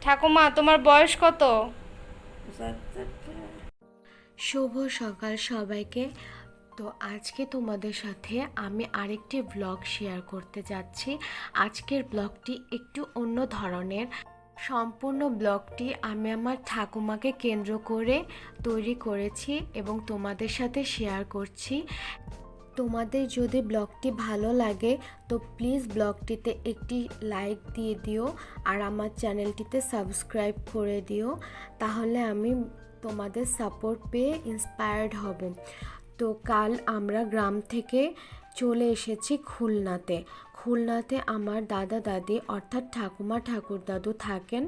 ঠাকুমা তোমার বয়স কত? শুভ সকাল সবাইকে। তো আজকে তোমাদের সাথে আমি আরেকটি ব্লগ শেয়ার করতে যাচ্ছি। আজকের ব্লগটি একটু অন্য ধরনের। সম্পূর্ণ ব্লগটি আমি আমার ঠাকুমাকে কেন্দ্র করে তৈরি করেছি এবং তোমাদের সাথে শেয়ার করছি। তোমাদের যদি ব্লগটি ভালো লাগে তো প্লিজ ব্লগটিতে একটি লাইক দিয়ে দিও আর আমার চ্যানেলটিতে সাবস্ক্রাইব করে দিও, তাহলে আমি তোমাদের সাপোর্ট পেয়ে ইন্সপায়ার্ড হব। তো কাল আমরা গ্রাম থেকে চলে এসেছি খুলনাতে আমার দাদা দাদি অর্থাৎ ঠাকুমা ঠাকুরদাদু থাকেন।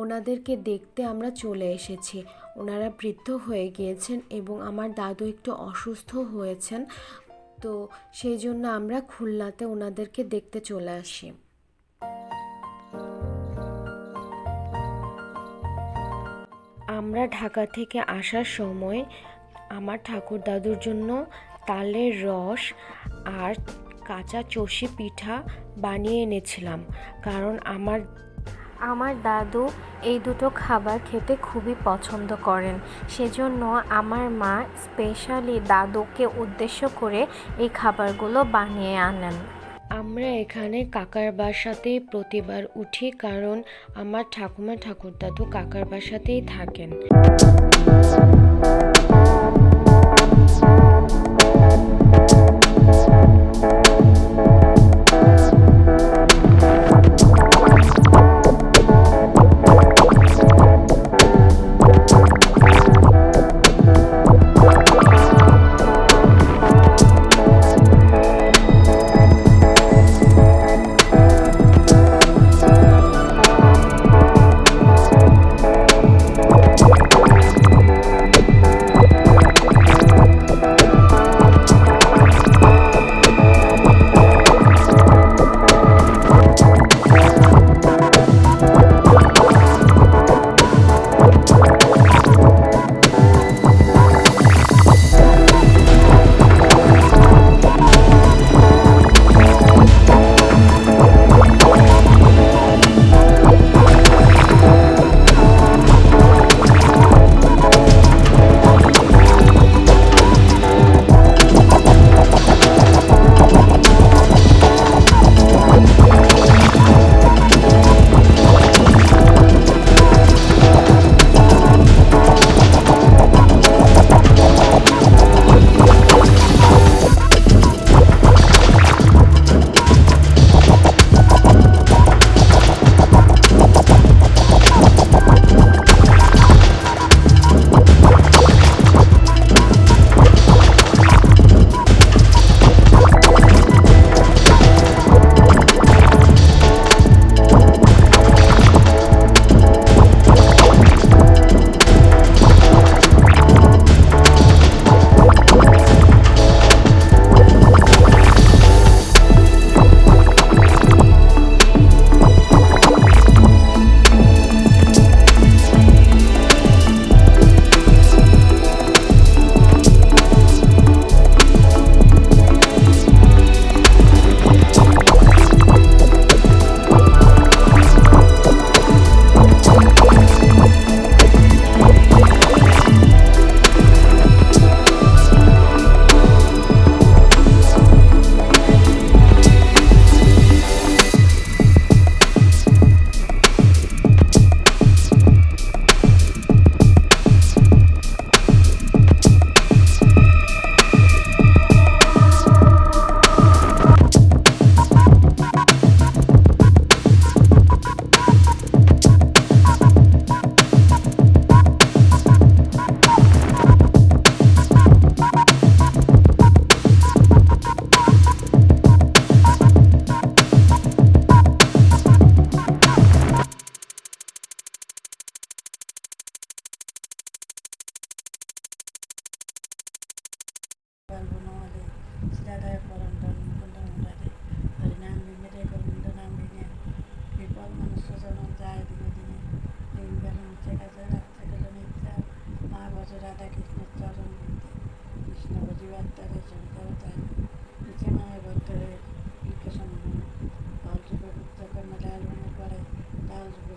ওনাদেরকে দেখতে আমরা চলে এসেছি। ওনারা বৃদ্ধ হয়ে গিয়েছেন এবং আমার দাদু একটু অসুস্থ হয়েছেন, তো সেই জন্য আমরা খুলনাতে ওনাদেরকে দেখতে চলে আসি। আমরা ঢাকা থেকে আসার সময় আমার ঠাকুর দাদুর জন্য তালের রস আর কাঁচা চষি পিঠা বানিয়ে এনেছিলাম, কারণ আমার দাদু এই দুটো খাবার খেতে খুবই পছন্দ করেন। সেজন্য আমার মা স্পেশালি দাদুকে উদ্দেশ্য করে এই খাবারগুলো বানিয়ে আনেন। আমরা এখানে কাকার বাসাতেই প্রতিবার উঠি, কারণ আমার ঠাকুমা ঠাকুরদাদু কাকার বাসাতেই থাকেন।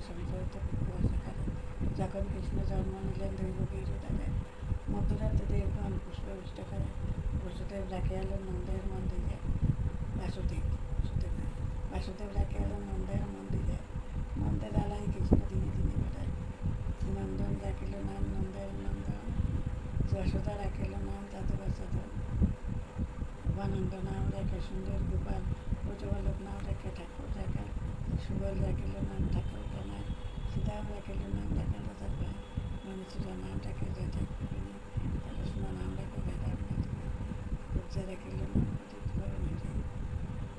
সংসারিত পুষ্পবাসাকারে যখন কৃষ্ণ জন্ম নিলেন দৈবকীর উদারে মধ্যরাতে দেবগণ পুষ্পবৃষ্ট করে বসুদেব ডাকে এলেন নন্দের মন্দিরে বাসুদেব ডাকে এলেন নন্দের মন্দিরে নন্দের আলাই কৃষ্ণ দিনে দিনে বেড়ায় শ্রীনন্দন ডাকিল নাম নন্দের নন্দন যশোদা রাখিল নাম জাতবাসাধন উপানন্দ নাম রেখে সুন্দর গোপাল প্রজবালক নাম রেখে ঠাকুর রাখাল সুবল রাখিল নাম ঠাকুর কানায় সীতাম রাখিল নাম রাখাল রাজার ভাই মনীষীরা নাম রাখে যাচাই করিনি কৃষ্ণ নাম রেখে ভেদার নাথ পূজা রাখিল নাম প্রদীপ করণী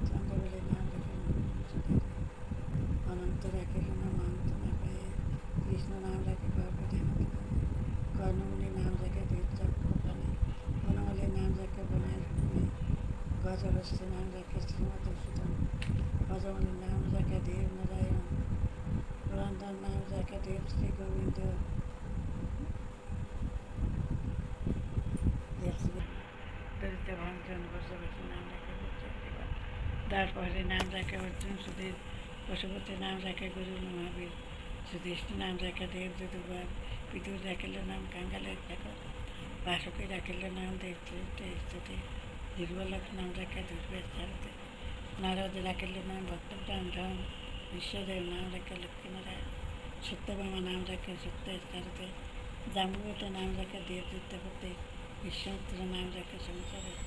চন্দ্রবেলী নাম রেখে অনন্ত রাখিল নাম অন্ত না পেয়ে কৃষ্ণ নাম রেখে গর্বে ঢাকা কর্ণমুনি নাম রেখে দেবচক্র প্রাণী বনমালী নাম রেখে বনের ভূমি গজহস্তি নাম রেখে শ্রীমধুসূদন ভজমণির নাম রেখে দেব নারায়ণ পুরন্দর নাম রেখে দেব শ্রী গোবিন্দ দরিদ্র ভঞ্জন বসবতী নাম রেখে তারপরে নাম রাখে অর্জুন সুধীর পশুপতি নাম রাখে গুরু মহাবীর সুধীষ্ণ নাম রাখে দেব যদুবার পিতুর রাখিল নাম কাঙ্গালের ঠাকুর বাসকে রাখিল নাম দেবচরিত্রে স্তুতি দুর্বলক নাম রাখে দুর্বেদ সারতে নারদ রাখিল নাম ভক্তপ্রাণ ধন বিশ্বদেব নাম রাখে লক্ষ্মীনারায়ণ সত্যভামা নাম রাখে সত্য সারতে জাম্বুবতী নাম রাখে দেবদূতপতি বিশ্বমিত্র নাম রাখে সংসারের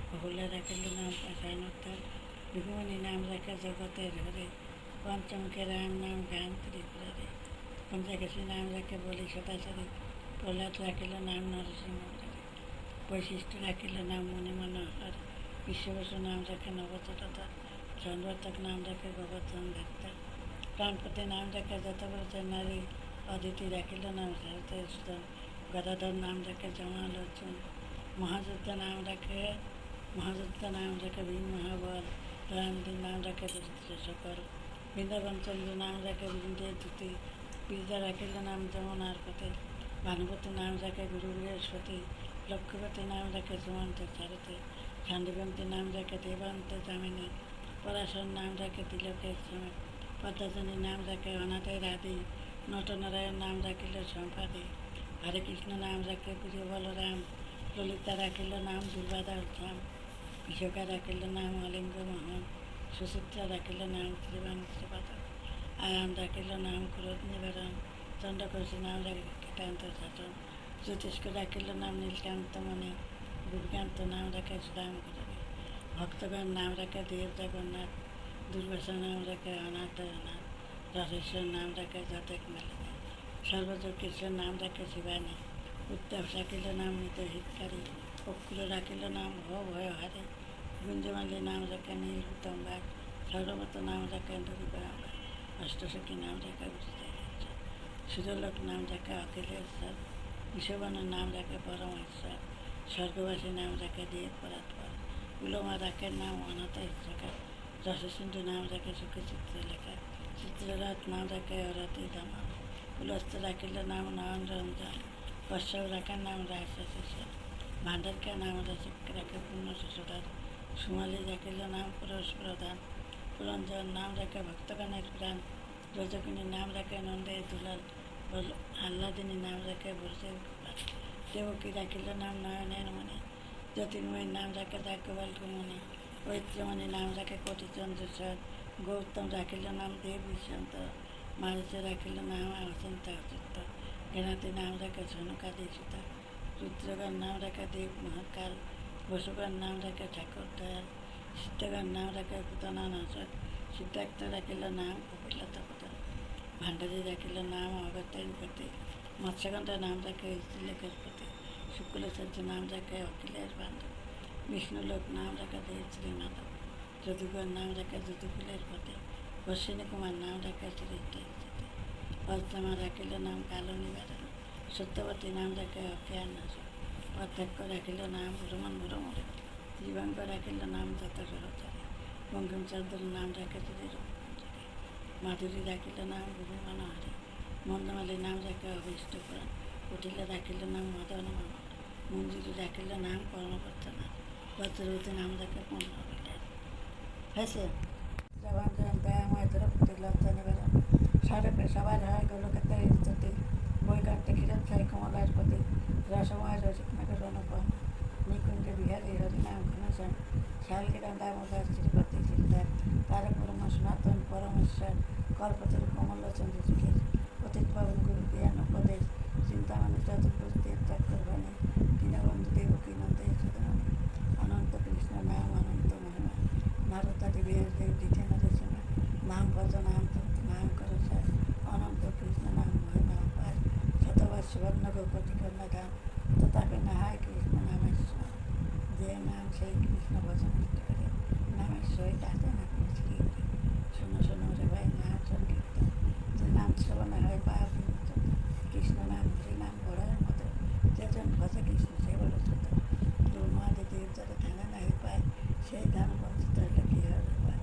বহুলা রাখিল নাম পাশানোত্তর ভৃগুমণি নাম রাখে জগতের হরে পঞ্চমুখে রাম নাম গান ত্রিপুরারে পঞ্চাকেশী নাম রাখে বলি সদাচারী প্রহ্লাদ রাখিল নাম নরসিংহ বৈশিষ্ট্য রাখিল নাম মণি মনোহর বিশ্ববসু নাম রাখে নবচরতা চন্দ্রতক নাম রাখে গোবর্ধন ডাক্তার প্রাণপতি নাম রাখে যতবরচের নারী অদিতি রাখিল নাম ভারতের সুদন গদাধর নাম রাখে জমাল অর্জুন মহাযুদ্ধ নাম রাখে ভীম মহাবল দয়ানিধির নাম রাখে দরিদ্র সকল বৃন্দাবনচন্দ্র নাম রাখে বৃন্দের দ্যুতি বিদ্যা রাখিল নাম যমুনার পথে ভানুপতি নাম রাখে গুরু বৃহস্পতি লক্ষ্মীপতি নাম রাখে সুমন্ত সারথে শান্তিবন্তী নাম রাখে দেবান্ত জামিনী পরাশর নাম রাখে তিলকের শ্রমে পদ্মাজনী নাম রাখে অনাথের আদি নটনারায়ণ নাম রাখিল সম্পাদে হরে কৃষ্ণ নাম রাখে প্রিয় বলরাম ললিতা রাখিল নাম দুর্বাদার ধাম বিশোকা রাখিল নাম অলিঙ্গ মোহন সুচিত্রা রাখিল নাম শ্রীবান শ্রীপাদ আয়ান রাখিল নাম ক্রোধ নিবারণ চন্দ্রকোশী নাম রাখে কীটান্ত শাসন জ্যোতিষ্ক রাখিল নাম নীলকান্ত মণি দুর্গান্ত নাম রাখে সুদাম গুরবী ভক্তগণ নাম রাখে দেব জগন্নাথ দুর্বাসা নাম রাখে অনাথ অনাথ রসেশ্বর নাম রাখে যতেক মেলানী সর্বযোগেশ্বর নাম রাখে শিবানী উত্তাপ রাখিল নাম নিত হিতকারী অক্ষুর রাখিল নাম ভয় হারে গুঞ্জমালী নাম রাখে নীল হুতম্বার সর্বমত নাম রাখে দুর্গম্বার অষ্টসখী নাম রাখে সুরলোক নাম রাখে অখিলেশ্বর বিশ্ববানের নাম রাখে পরমেশ্বর স্বর্গবাসী নাম রাখে দেব পরাৎপর উলমা রাখের নাম অনাথ শেখা রসসিন্ধু নাম রাখে সুখী চিত্রলেখা চিত্ররথ নাম রাখে অরতি দামা পুলস্ত রাখিল নাম নয়ন রঞ্জন কশ্যপ রাখার নাম রাজশেষর ভাণ্ডারকা নাম রসিক রাখে পূর্ণ শিশুধর সুমালি রাখিল নাম পুরুষ প্রধান পুরঞ্জন নাম রাখে ভক্তগণের প্রাণ রজকিনীর নাম রাখে নন্দের দুলাল আহ্লাদিনী নাম রাখে বর্ষের গোপাল দেবকী রাখিল নাম নয়নের মণি জ্যোতির্ময়ীর নাম রাখে যাজ্ঞবল্ক মুনি পৈত্রমণি নাম রাখে কোটিচন্দ্রেশ্বর গৌতম রাখিল নাম দেব বিশ্বন্ত মারিচ রাখিল নাম অচিন্ত অচিত্ত গেনাতি নাম রাখে সনুকাদি সীতা রুদ্রগণ নাম রাখে দেব মহাকাল বসুগণ নাম রাখে ঠাকুর দয়াল সিদ্ধগণ নাম রাখে পুতনা নাশক সিদ্ধার্থ রাখিল নাম কপিলতা প্রধান ভাণ্ডারী রাখিল নাম অগত্যের পতি মৎস্যগন্ধ নাম রাখে স্ত্রীলেখের পতি শুক্লাচার্য নাম রাখে অখিলের বান্ধব বিষ্ণুলোক নাম রাখে দেব শ্রীমাধব যদুগণ নাম রাখে যদুকুলের পতি অশ্বিনী কুমার নাম রাখে শ্রীষ্ঠের পদ্মা রাখিল নাম কালো নিবারণ সত্যবতী নাম রাখে অজ্ঞান নাশক অধ্যক্ষ রাখিল নাম ভ্রমণ ভ্রমরে জীবাঙ্গ রাখিল নাম যত সহচারী বঙ্কিমচন্দ্র নাম রাখে শ্রীরূপঞ্জরী মাধুরী রাখিল নাম ভূমি মনোহরী মন্দমালী নাম রাখে অভীষ্ট পুরাণ কুটিলা রাখিল নাম মদন মোহন মঞ্জুরি রাখিল নাম কর্মকর্তা বজ্রবতী নাম রাখে পূর্ণ বিলাস হয়েছে জবান দয়াময় পুতি লজ্জা নিবারণ সবার হয় গোলকেতে স্তুতি বৈকান্তে ক্ষীরোৎসাহী কমলাস্পতি রসময় রসিকনগর অনুপম নিকুঞ্জ বিহারী হরিনাম ঘনশ্যাম শালগ্রাম দামোদর শ্রীপতি সিদ্ধার্থ তারক ব্রহ্ম সনাতন পরমেশ্বর কল্পতরু কমলচন্দ্র সুখী পতিত পাবন গুরু জ্ঞান উপদেশ চিন্তামণি চতুর্ভুজ দেব চক্রবাণী দীনবন্ধু দেবকী নন্দে সুদান অনন্ত কৃষ্ণ নাম অনন্ত মহিমা নারদাদি বেশ দেব জিতেন্দ্র সিংহ নাম ভজ নাম তত্ত্ব নাম করো সার অনন্ত কৃষ্ণ নাম মহিমা অপার শতবার সুবর্ণ গোপতি কন্যা গান তথাপি নাহায় কৃষ্ণ নামেশ্বর যে নাম সেই কৃষ্ণ ভজন করতে পারে নামের সহিত আসেন আপনি শ্রী শোনো শোনো রে ভাই নাম সংকীর্তন যে নাম শ্রবণে হয় পাপ বিমোচন কৃষ্ণ নাম হরি নাম বড়ের মতো যেজন ভজে কৃষ্ণ সে বড় ছোট ব্রহ্মাদি দেব যাতে ধানে নাহি পায় সেই ধান বঞ্চিত হইলে কি হবে পায়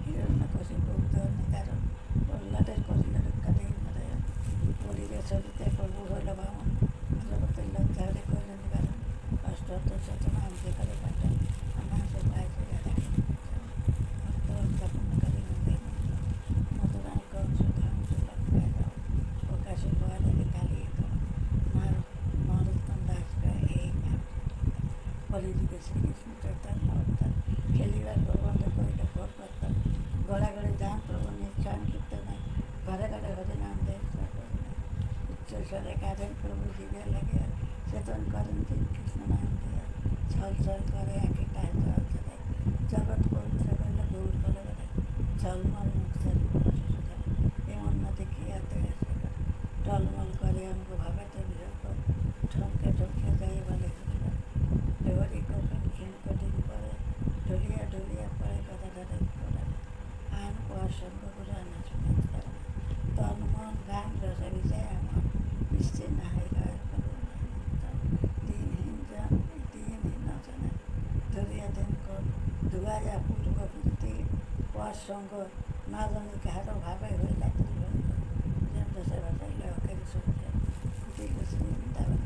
হিরণ্য কশিপ উদয়নের কারণ প্রহ্লাদের করিল রক্ষা দেব নারায়ণ বলিরে চলিতে প্রভু হইল বামন জগতের লজ্জা হলে করিল নিবারণ অষ্টত্তর শত নাম যে করে পাঠন আমার সে পাইছে রাধা ভক্ত ভক্তাপূর্ণকারী নন্দী নন্দন মধুরাম কংস ধাম সুলক্ষায় দাও প্রকাশে বয়ালে কালিয়ে দাও নরোত্তম দাস গায় এই নাম কলিযুগে শ্রীকৃষ্ণ চৈতন্য অবতার খেলিবার প্রবন্ধ করিলে ভোর করতাম গড়াগড়ে যান প্রভু নিশ্চয়ন কীর্তনে ঘরে ঘরে হরি নাম দেয় উচ্চস্বরে কাঁদেন প্রভু জিভে লাগিয়া চেতন করেন কৃষ্ণ নাম দিয়া ছল ছল করে একে টায় জল চলে জগৎ পবিত্র করলে গৌর বলে বলে ঝলমল মুখ চালি এমন না দেখিয়া টলমল করে অঙ্গ ভাবেতে বিরক্ত ঠমকে ঠমকে যাই বলে ডোহরি কখন ক্ষীণ কঠিন পরে ঢলিয়া ঢলিয়া পরে কথা ধরে পড়ে আন কুয়ার সঙ্গ করে আনা শুনে তন মন গান রসে বিষয় আমার নিশ্চয় না হয় দিনহীন জন দিনহীন জনে ধরিয়া দেন কর দুয়ারা পূর্ব প্রীতি কুয়ার সঙ্গ না জানি কাহারও ভাবে হইলা ত্রিভঙ্গ যেন দেশে ভাষাইলে অকের সূর্যে কুটিল শ্রী বৃন্দাবন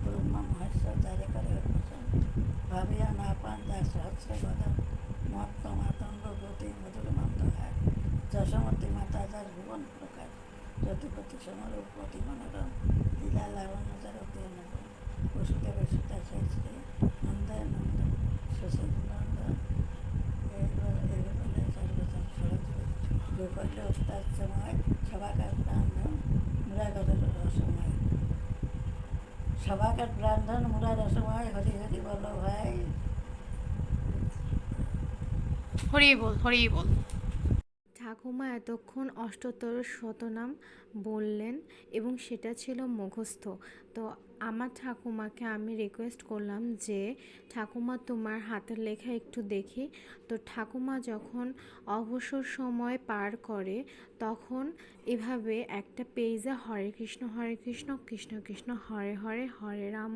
ব্রহ্মা মহেশ্বর যারে করে অন্বেষণ ভাবিয়া না পান যার সহস্র বদন মত্ত মাতঙ্গ গতি মধুর মন্দহার যশমতী মাতা যার ভুবন প্রকার যতিপতি সমরূপ পতি মনোরম লীলা লাবণ্য যার অতি অনুপম বসুদেবের সুতা সেই শ্রী নন্দায় নন্দন সুশীল নন্দন এই বলে সর্বজন সহজ গোকর্য উত্তার সময় সভাকার প্রাণধন মুরাগরের রসময় সভাকার প্রাণধন মুরা রসময় হরি হরি বল ভাই হরি বল হরি বল। ঠাকুমা এতক্ষণ অষ্টোত্তর শতনাম বললেন এবং সেটা ছিল মুখস্থ। তো আমার ঠাকুমাকে আমি রিকোয়েস্ট করলাম যে ঠাকুমা তোমার হাতের লেখা একটু দেখি। তো ঠাকুমা যখন অবসর সময় পার করে তখন এভাবে একটা পেজে হরে কৃষ্ণ কৃষ্ণ কৃষ্ণ হরে হরে হরে রাম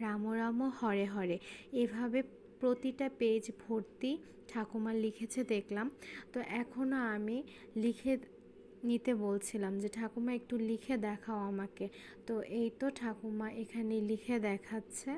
রাম রাম হরে হরে এভাবে প্রতিটা পেজ ভর্তি ঠাকুমা লিখেছে দেখলাম। তো এখনও আমি লিখে নিতে বলছিলাম যে ঠাকুমা একটু লিখে দেখাও আমাকে। তো এই তো ঠাকুমা এখানে লিখে দেখাচ্ছে।